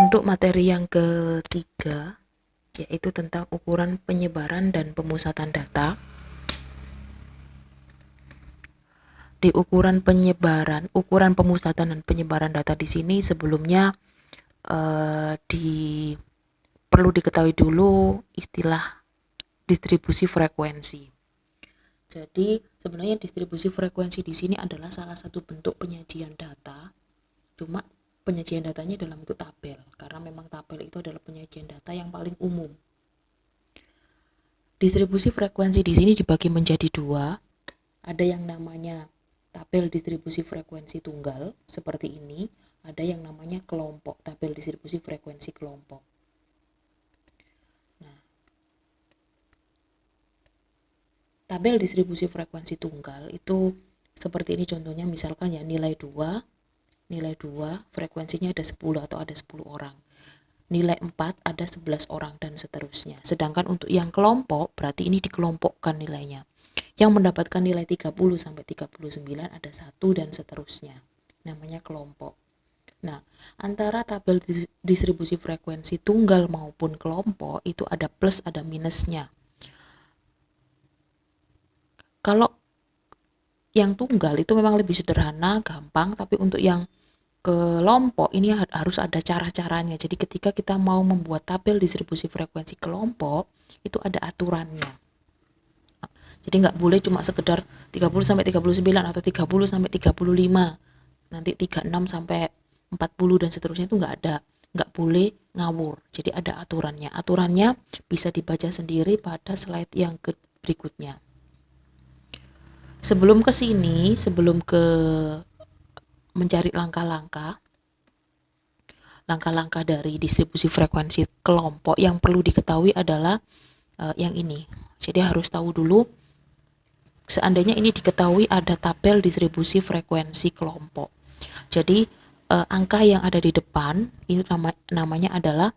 Untuk materi yang ketiga, yaitu tentang ukuran penyebaran dan pemusatan data. Di ukuran pemusatan dan penyebaran data di sini sebelumnya perlu diketahui dulu istilah distribusi frekuensi. Jadi sebenarnya distribusi frekuensi di sini adalah salah satu bentuk penyajian data, cuma penyajian datanya dalam bentuk tabel, karena memang tabel itu adalah penyajian data yang paling umum. Distribusi frekuensi di sini dibagi menjadi dua, ada yang namanya tabel distribusi frekuensi tunggal seperti ini, ada yang namanya kelompok, tabel distribusi frekuensi kelompok. Nah, tabel distribusi frekuensi tunggal itu seperti ini contohnya, misalkan ya nilai 2 frekuensinya ada 10 atau ada 10 orang. Nilai 4 ada 11 orang dan seterusnya. Sedangkan untuk yang kelompok berarti ini dikelompokkan nilainya. Yang mendapatkan nilai 30 sampai 39 ada 1 dan seterusnya. Namanya kelompok. Nah, antara tabel distribusi frekuensi tunggal maupun kelompok itu ada plus ada minusnya. Kalau yang tunggal itu memang lebih sederhana, gampang, tapi untuk yang kelompok ini harus ada cara-caranya. Jadi ketika kita mau membuat tabel distribusi frekuensi kelompok, itu ada aturannya. Jadi nggak boleh cuma sekedar 30 sampai 39 atau 30 sampai 35. Nanti 36 sampai 40 dan seterusnya itu nggak boleh ngawur. Jadi ada aturannya. Aturannya bisa dibaca sendiri pada slide yang berikutnya. Sebelum ke sini, sebelum ke mencari langkah-langkah dari distribusi frekuensi kelompok, yang perlu diketahui adalah yang ini. Jadi harus tahu dulu, seandainya ini diketahui ada tabel distribusi frekuensi kelompok. Jadi angka yang ada di depan ini namanya adalah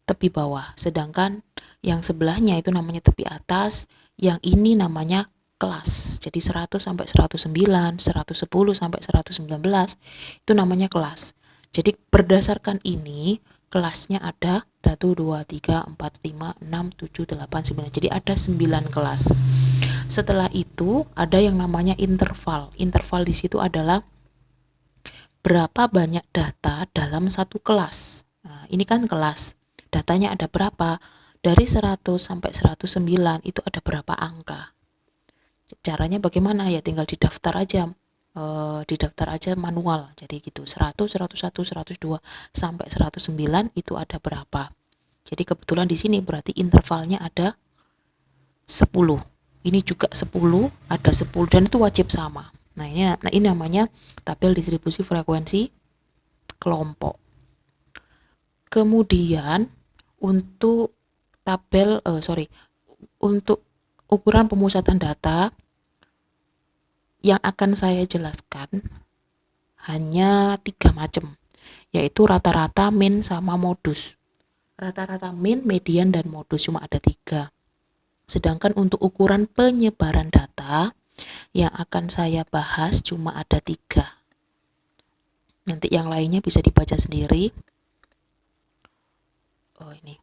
tepi bawah, sedangkan yang sebelahnya itu namanya tepi atas, yang ini namanya kelas. Jadi 100 sampai 109, 110 sampai 119 itu namanya kelas. Jadi berdasarkan ini kelasnya ada 1, 2, 3, 4, 5, 6, 7, 8, 9. Jadi ada 9 kelas. Setelah itu ada yang namanya interval. Interval di situ adalah berapa banyak data dalam satu kelas. Nah, ini kan kelas. Datanya ada berapa? Dari 100 sampai 109 itu ada berapa angka? Caranya bagaimana? Ya tinggal didaftar aja. Didaftar aja manual. Jadi gitu. 100, 101, 102 sampai 109 itu ada berapa? Jadi kebetulan di sini berarti intervalnya ada 10. Ini juga 10, ada 10 dan itu wajib sama. Nah, ini namanya tabel distribusi frekuensi kelompok. Kemudian untuk untuk ukuran pemusatan data yang akan saya jelaskan hanya 3 macam, yaitu rata-rata, min, sama modus. Rata-rata, min, median, dan modus cuma ada 3. Sedangkan untuk ukuran penyebaran data yang akan saya bahas cuma ada 3. Nanti yang lainnya bisa dibaca sendiri. Ini.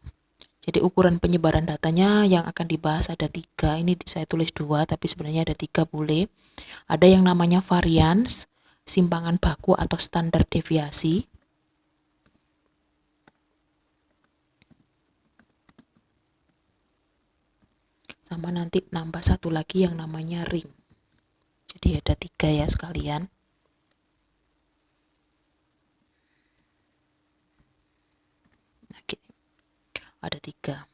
Jadi ukuran penyebaran datanya yang akan dibahas ada 3. Ini saya tulis 2, tapi sebenarnya ada 3 boleh. Ada yang namanya varians, simpangan baku atau standar deviasi. Sama nanti nambah satu lagi yang namanya ring. Jadi ada 3 ya sekalian. Ada 3.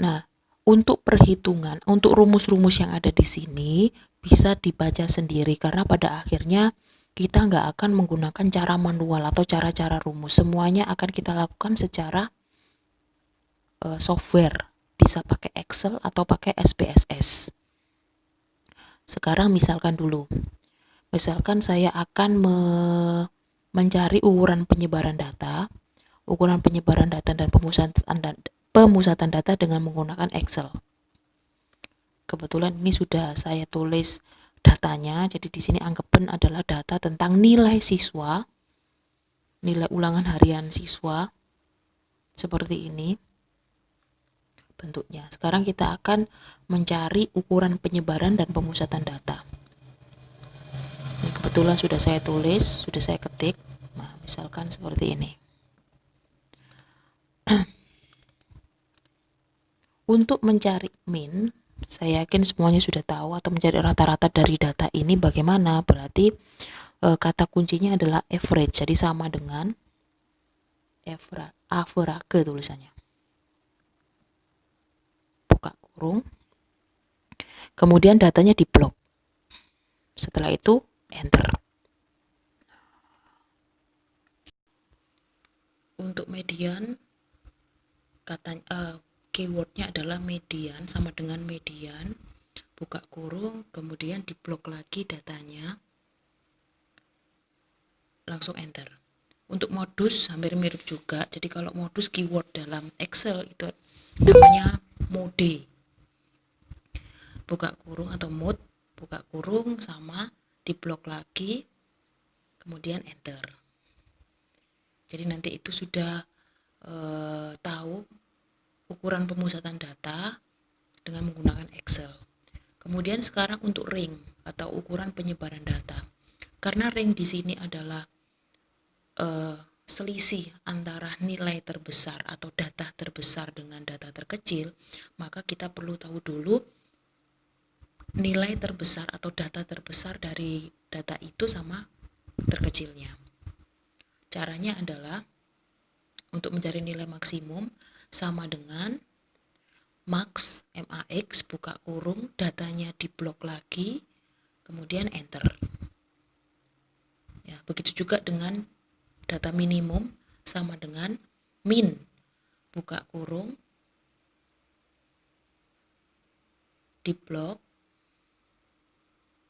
Nah, untuk perhitungan, untuk rumus-rumus yang ada di sini bisa dibaca sendiri, karena pada akhirnya kita nggak akan menggunakan cara manual atau cara-cara rumus. Semuanya akan kita lakukan secara software. Bisa pakai Excel atau pakai SPSS. Sekarang misalkan dulu. Misalkan saya akan mencari ukuran penyebaran data dan pemusatan data dengan menggunakan Excel. Kebetulan ini sudah saya tulis datanya, jadi di sini anggapan adalah data tentang nilai siswa nilai ulangan harian siswa seperti ini bentuknya. Sekarang kita akan mencari ukuran penyebaran dan pemusatan data. Ini kebetulan sudah saya tulis, sudah saya ketik. Nah, misalkan seperti ini. Untuk mencari min, saya yakin semuanya sudah tahu, atau mencari rata-rata dari data ini bagaimana. Berarti kata kuncinya adalah average, jadi sama dengan average tulisannya. Buka kurung. Kemudian datanya di blok. Setelah itu enter. Untuk median, keywordnya adalah median, sama dengan median, buka kurung, kemudian di blok lagi datanya, langsung enter. Untuk modus hampir mirip juga, jadi kalau modus keyword dalam Excel itu namanya mode, buka kurung atau mode, buka kurung sama di blok lagi, kemudian enter. Jadi nanti itu sudah tahu ukuran pemusatan data dengan menggunakan Excel. Kemudian sekarang untuk ring atau ukuran penyebaran data. Karena ring di sini adalah selisih antara nilai terbesar atau data terbesar dengan data terkecil, maka kita perlu tahu dulu nilai terbesar atau data terbesar dari data itu sama terkecilnya. Caranya adalah untuk mencari nilai maksimum sama dengan max, max, buka kurung, datanya di blok lagi, kemudian enter. Ya, begitu juga dengan data minimum sama dengan min, buka kurung, di blok,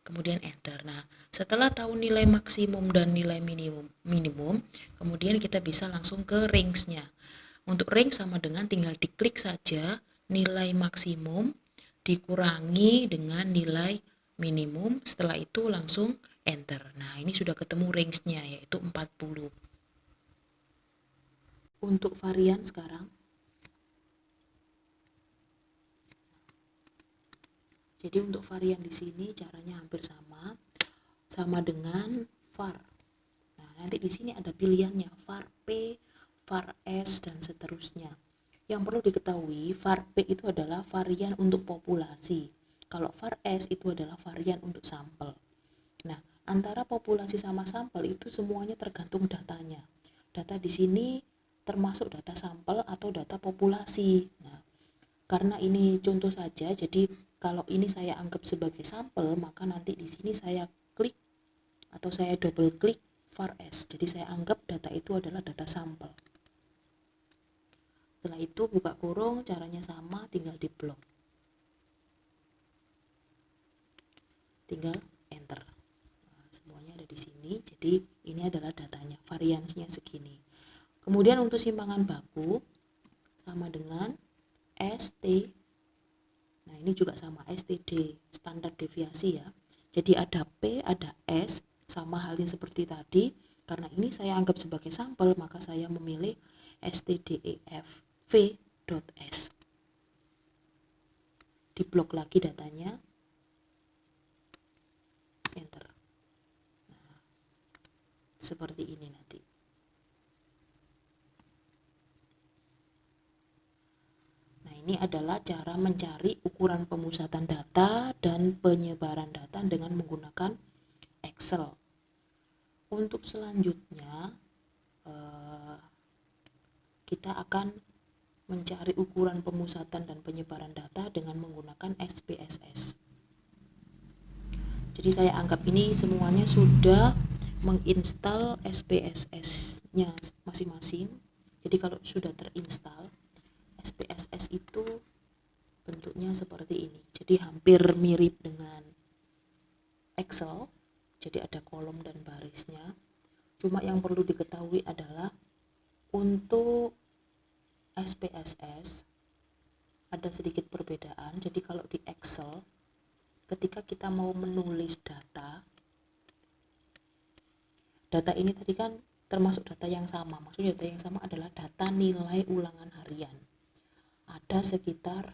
kemudian enter. Nah, setelah tahu nilai maksimum dan nilai minimum, kemudian kita bisa langsung ke range-nya. Untuk range sama dengan tinggal diklik saja nilai maksimum dikurangi dengan nilai minimum, setelah itu langsung enter. Nah, ini sudah ketemu range-nya, yaitu 40. Untuk varian sekarang, jadi untuk varian di sini caranya hampir sama dengan var. Nah, nanti di sini ada pilihannya var P, var S, dan seterusnya. Yang perlu diketahui, var P itu adalah varian untuk populasi. Kalau var S itu adalah varian untuk sampel. Nah, antara populasi sama sampel itu semuanya tergantung datanya. Data di sini termasuk data sampel atau data populasi. Nah, karena ini contoh saja, jadi kalau ini saya anggap sebagai sampel, maka nanti di sini saya klik atau saya double klik var S. Jadi saya anggap data itu adalah data sampel. Setelah itu buka kurung, caranya sama, tinggal di blok. Tinggal enter. Nah, semuanya ada di sini. Jadi ini adalah datanya, variansinya segini. Kemudian untuk simpangan baku sama dengan ST. Nah, ini juga sama, STD, standar deviasi ya. Jadi ada P, ada S, sama halnya seperti tadi. Karena ini saya anggap sebagai sampel, maka saya memilih stdefv.s. Di blok lagi datanya, enter. Nah, seperti ini nanti. Nah, ini adalah cara mencari ukuran pemusatan data dan penyebaran data dengan menggunakan Excel. Untuk selanjutnya, kita akan mencari ukuran pemusatan dan penyebaran data dengan menggunakan SPSS. Jadi saya anggap ini semuanya sudah menginstal SPSS-nya masing-masing. Jadi kalau sudah terinstall, SPSS itu bentuknya seperti ini. Jadi hampir mirip dengan Excel. Jadi ada kolom dan barisnya. Cuma yang perlu diketahui adalah untuk SPSS ada sedikit perbedaan. Jadi kalau di Excel, ketika kita mau menulis data ini tadi kan termasuk data yang sama. Maksudnya data yang sama adalah data nilai ulangan harian. Ada sekitar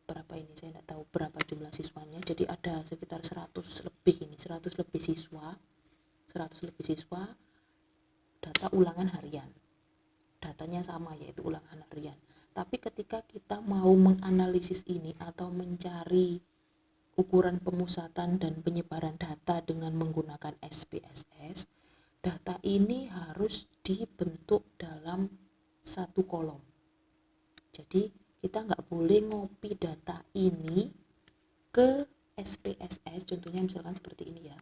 berapa ini, saya tidak tahu berapa jumlah siswanya, jadi ada sekitar 100 lebih ini, 100 lebih siswa, data ulangan harian, datanya sama yaitu ulangan harian. Tapi ketika kita mau menganalisis ini atau mencari ukuran pemusatan dan penyebaran data dengan menggunakan SPSS, data ini harus dibentuk dalam satu kolom. Jadi kita nggak boleh ngopi data ini ke SPSS, contohnya misalkan seperti ini ya.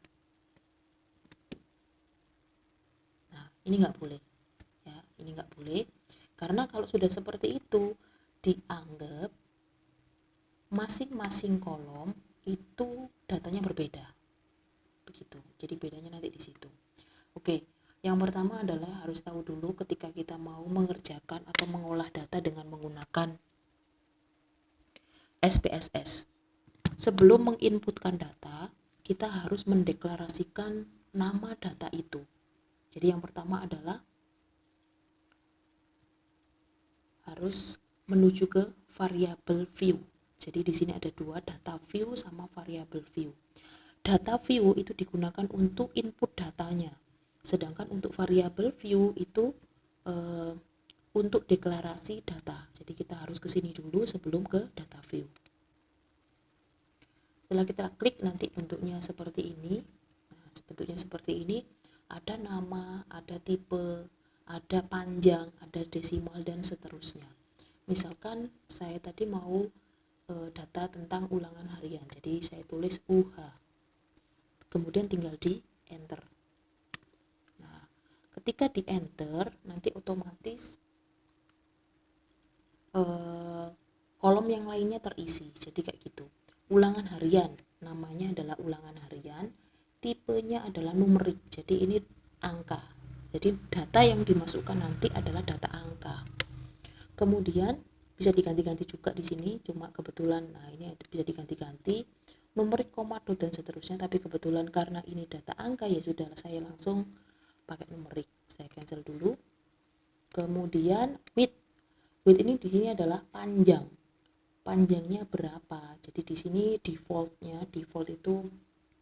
Nah, ini nggak boleh ya, ini nggak boleh, karena kalau sudah seperti itu dianggap masing-masing kolom itu datanya berbeda, begitu. Jadi bedanya nanti di situ. Oke, yang pertama adalah harus tahu dulu ketika kita mau mengerjakan atau mengolah data dengan menggunakan SPSS. Sebelum menginputkan data, kita harus mendeklarasikan nama data itu. Jadi yang pertama adalah harus menuju ke variable view. Jadi di sini ada dua, data view sama variable view. Data view itu digunakan untuk input datanya, sedangkan untuk variable view itu untuk deklarasi data. Jadi kita harus ke sini dulu sebelum ke data view. Setelah kita klik nanti bentuknya seperti ini. Nah, bentuknya seperti ini, ada nama, ada tipe, ada panjang, ada desimal dan seterusnya. Misalkan saya tadi mau data tentang ulangan harian, jadi saya tulis UH, kemudian tinggal di enter. Nah, ketika di enter nanti otomatis kolom yang lainnya terisi, jadi kayak gitu. Ulangan harian, namanya adalah ulangan harian, tipenya adalah numerik, jadi ini angka, jadi data yang dimasukkan nanti adalah data angka. Kemudian bisa diganti-ganti juga di sini, cuma kebetulan nah ini bisa diganti-ganti numerik, koma, dot dan seterusnya, tapi kebetulan karena ini data angka ya sudah, saya langsung pakai numerik. Saya cancel dulu. Kemudian width ini di sini adalah panjangnya berapa. Jadi di sini default itu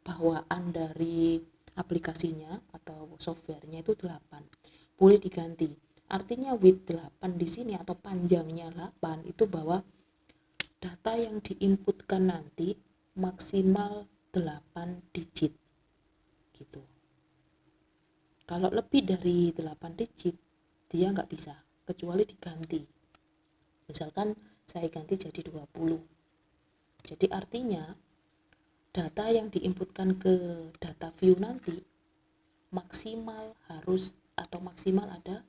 bawaan dari aplikasinya atau softwarenya itu 8, boleh diganti. Artinya width 8 di sini atau panjangnya 8 itu bahwa data yang diinputkan nanti maksimal 8 digit gitu. Kalau lebih dari 8 digit dia nggak bisa, kecuali diganti. Misalkan saya ganti jadi 20. Jadi artinya data yang diinputkan ke data view nanti maksimal ada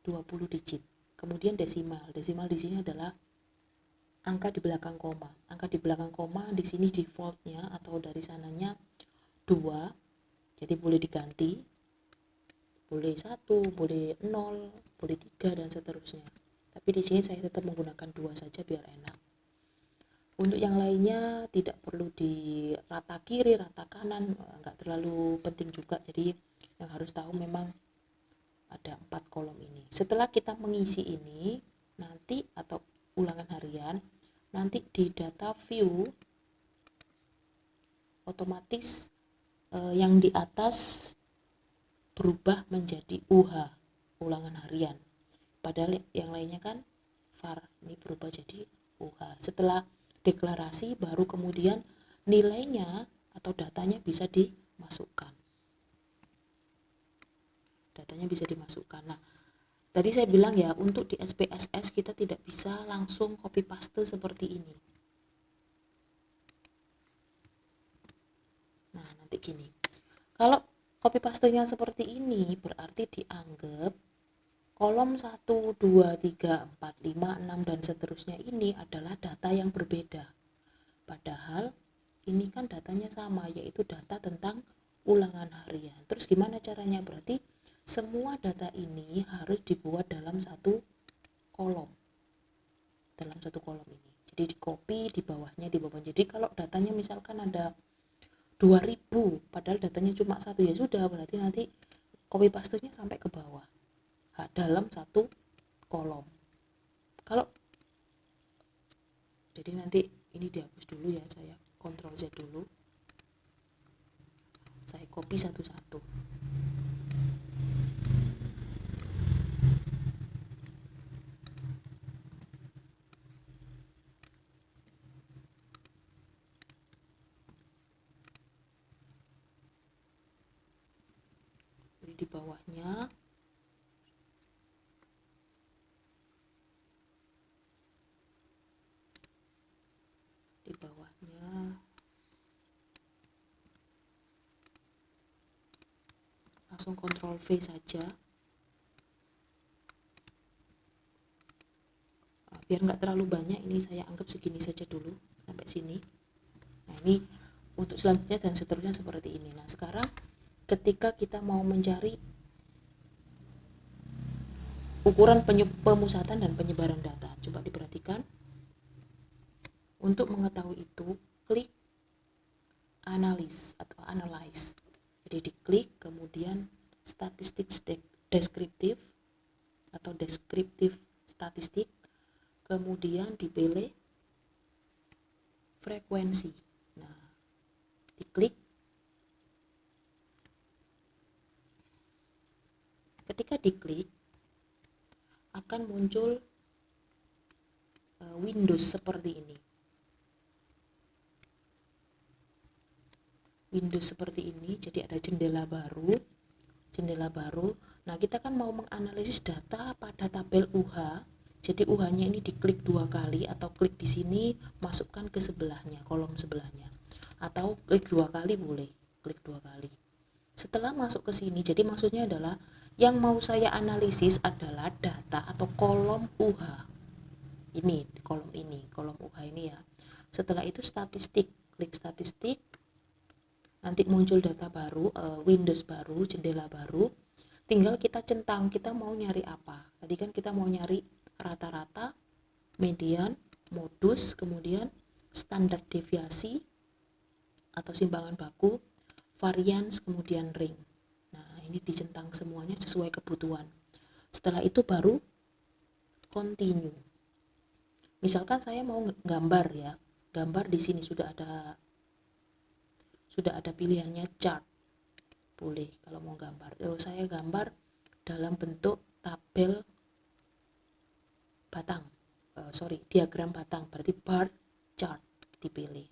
20 digit. Kemudian desimal di sini adalah angka di belakang koma. Angka di belakang koma di sini defaultnya atau dari sananya 2. Jadi boleh diganti. Boleh 1, boleh 0, boleh 3 dan seterusnya. Tapi di sini saya tetap menggunakan 2 saja biar enak. Untuk yang lainnya tidak perlu di rata kiri, rata kanan, enggak terlalu penting juga. Jadi yang harus tahu memang ada 4 kolom ini. Setelah kita mengisi ini nanti atau ulangan harian, nanti di data view otomatis yang di atas berubah menjadi UH, ulangan harian. Padahal yang lainnya kan var, ini berubah jadi UH. Setelah deklarasi baru kemudian nilainya atau datanya bisa dimasukkan. Nah, tadi saya bilang ya, untuk di SPSS kita tidak bisa langsung copy paste seperti ini. Nah, nanti gini. Kalau copy pastenya seperti ini berarti dianggap kolom 1, 2, 3, 4, 5, 6 dan seterusnya ini adalah data yang berbeda. Padahal ini kan datanya sama, yaitu data tentang ulangan harian. Terus gimana caranya? Berarti semua data ini harus dibuat dalam satu kolom. Ini. Jadi di copy di bawahnya. Jadi kalau datanya misalkan ada 2000 padahal datanya cuma 1, ya sudah, berarti nanti copy pastenya sampai ke bawah dalam satu kolom. Kalau jadi nanti ini dihapus dulu ya, saya Ctrl Z dulu, saya copy satu-satu. Jadi di bawahnya langsung Ctrl V saja. Biar nggak terlalu banyak, ini saya anggap segini saja dulu sampai sini. Nah ini untuk selanjutnya dan seterusnya seperti ini. Nah sekarang ketika kita mau mencari ukuran pemusatan dan penyebaran data, coba diperhatikan. Untuk mengetahui itu, klik analyze atau analyze. Jadi diklik, kemudian statistik deskriptif atau deskriptif statistik, kemudian dipilih frekuensi. Nah, diklik. Ketika diklik, akan muncul Windows seperti ini. Windows seperti ini, jadi ada jendela baru. Nah, kita kan mau menganalisis data pada tabel UH. Jadi UH-nya ini diklik 2 kali atau klik di sini, masukkan ke sebelahnya, kolom sebelahnya. Atau klik 2 kali boleh, klik 2 kali. Setelah masuk ke sini, jadi maksudnya adalah yang mau saya analisis adalah data atau kolom UH. Ini kolom UH ini ya. Setelah itu statistik, klik statistik. Nanti muncul data baru, Windows baru, jendela baru. Tinggal kita centang, kita mau nyari apa. Tadi kan kita mau nyari rata-rata, median, modus, kemudian standar deviasi atau simpangan baku, varians, kemudian ring. Nah, ini dicentang semuanya sesuai kebutuhan. Setelah itu baru continue. Misalkan saya mau gambar ya. Gambar di sini sudah ada pilihannya chart. Boleh kalau mau gambar. Saya gambar dalam bentuk tabel batang. Diagram batang, berarti bar chart dipilih.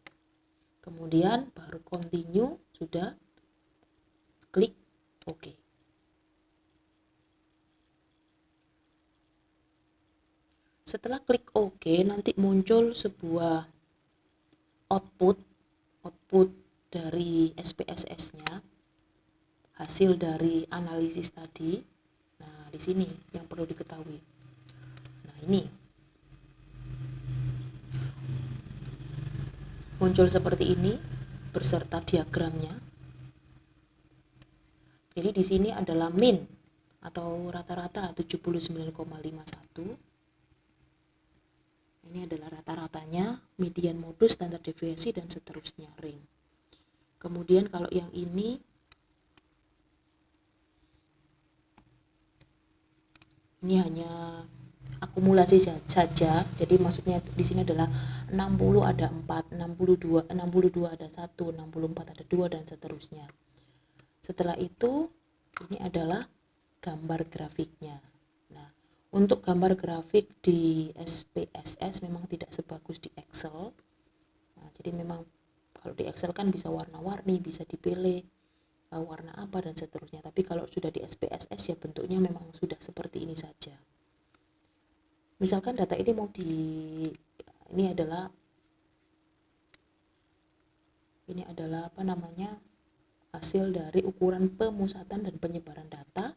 Kemudian baru continue, sudah klik OK. Setelah klik OK, nanti muncul sebuah output dari SPSS-nya, hasil dari analisis tadi. Nah, di sini yang perlu diketahui. Nah, ini muncul seperti ini beserta diagramnya. Jadi di sini adalah min atau rata-rata 79,51. Ini adalah rata-ratanya, median, modus, standar deviasi, dan seterusnya, ring. Kemudian kalau yang ini hanya akumulasi saja. Jadi maksudnya di sini adalah 60 ada 4, 62 ada 1, 64 ada 2, dan seterusnya. Setelah itu ini adalah gambar grafiknya. Nah, untuk gambar grafik di SPSS memang tidak sebagus di Excel. Nah, jadi memang kalau di Excel kan bisa warna-warni, bisa dipilih warna apa dan seterusnya. Tapi kalau sudah di SPSS ya bentuknya memang sudah seperti ini saja. Misalkan data ini ini adalah hasil dari ukuran pemusatan dan penyebaran data.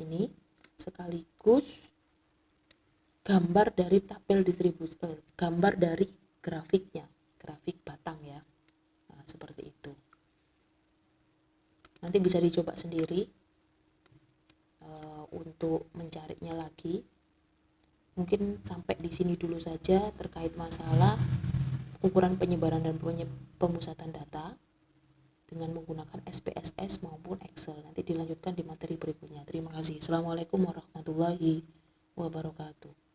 Ini sekaligus gambar dari tabel distribusi, gambar dari grafiknya, grafik batang ya. Nah, seperti itu. Nanti bisa dicoba sendiri untuk mencarinya lagi. Mungkin sampai di sini dulu saja terkait masalah ukuran penyebaran dan pemusatan data. dengan menggunakan SPSS maupun Excel. Nanti dilanjutkan di materi berikutnya. Terima kasih. Assalamualaikum warahmatullahi wabarakatuh.